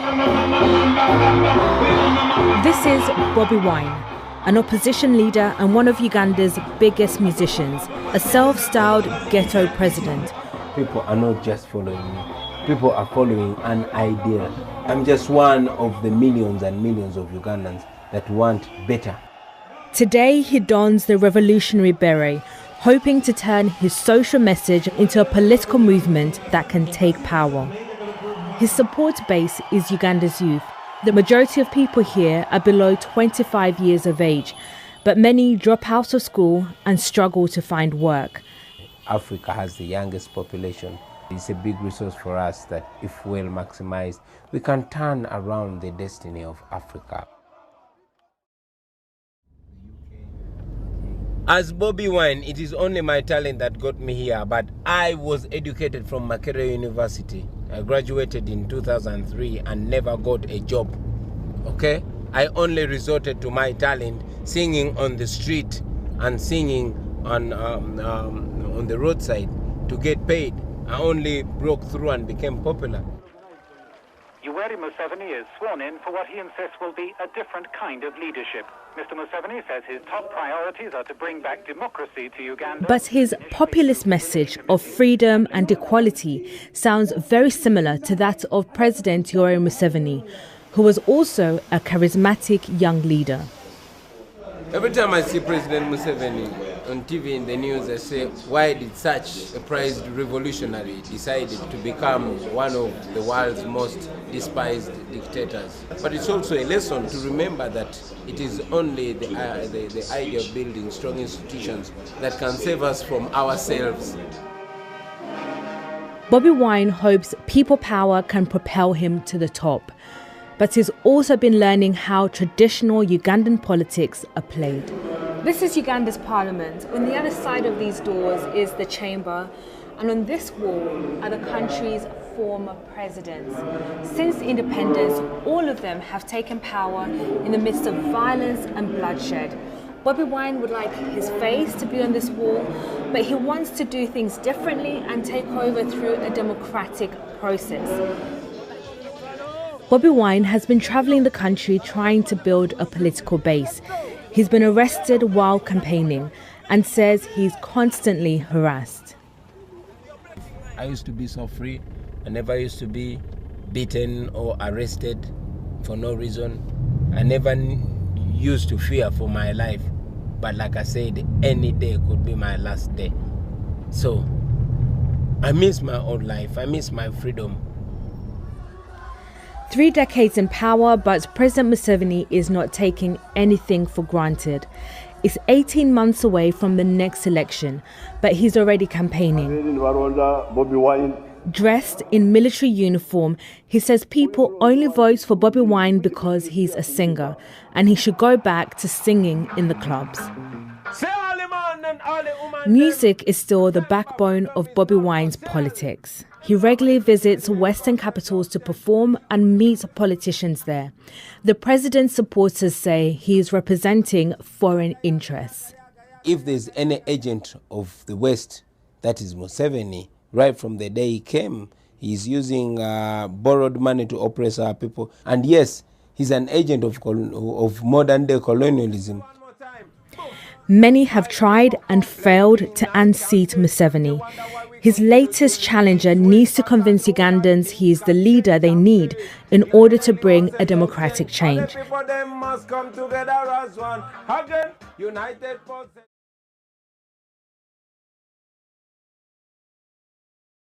This is Bobi Wine, an opposition leader and one of Uganda's biggest musicians, a self-styled ghetto president. People are not just following me. People are following an idea. I'm just one of the millions and millions of Ugandans that want better. Today he dons the revolutionary beret, hoping to turn his social message into a political movement that can take power. His support base is Uganda's youth. The majority of people here are below 25 years of age, but many drop out of school and struggle to find work. Africa has the youngest population. It's a big resource for us that, if well maximized, we can turn around the destiny of Africa. As Bobi Wine, it is only my talent that got me here, but I was educated from Makerere University. I graduated in 2003 and never got a job, okay? I only resorted to my talent singing on the street and singing on the roadside to get paid. I only broke through and became popular. Yoweri Museveni is sworn in for what he insists will be a different kind of leadership. Mr. Museveni says his top priorities are to bring back democracy to Uganda. But his populist message of freedom and equality sounds very similar to that of President Yoweri Museveni, who was also a charismatic young leader. Every time I see President Museveni on TV in the news, I say, why did such a prized revolutionary decide to become one of the world's most despised dictators? But it's also a lesson to remember that it is only the idea of building strong institutions that can save us from ourselves. Bobi Wine hopes people power can propel him to the top, but he's also been learning how traditional Ugandan politics are played. This is Uganda's parliament. On the other side of these doors is the chamber, and on this wall are the country's former presidents. Since independence, all of them have taken power in the midst of violence and bloodshed. Bobi Wine would like his face to be on this wall, but he wants to do things differently and take over through a democratic process. Bobi Wine has been travelling the country trying to build a political base. He's been arrested while campaigning and says he's constantly harassed. I used to be so free. I never used to be beaten or arrested for no reason. I never used to fear for my life. But like I said, any day could be my last day. So I miss my old life. I miss my freedom. 3 decades in power, but President Museveni is not taking anything for granted. It's 18 months away from the next election, but he's already campaigning. Dressed in military uniform, he says people only vote for Bobi Wine because he's a singer, and he should go back to singing in the clubs. Music is still the backbone of Bobi Wine's politics. He regularly visits Western capitals to perform and meet politicians there. The president's supporters say he is representing foreign interests. If there's any agent of the West, that is Museveni, right from the day he came, he's using borrowed money to oppress our people. And yes, he's an agent of modern-day colonialism. Many have tried and failed to unseat Museveni. His latest challenger needs to convince Ugandans he is the leader they need in order to bring a democratic change.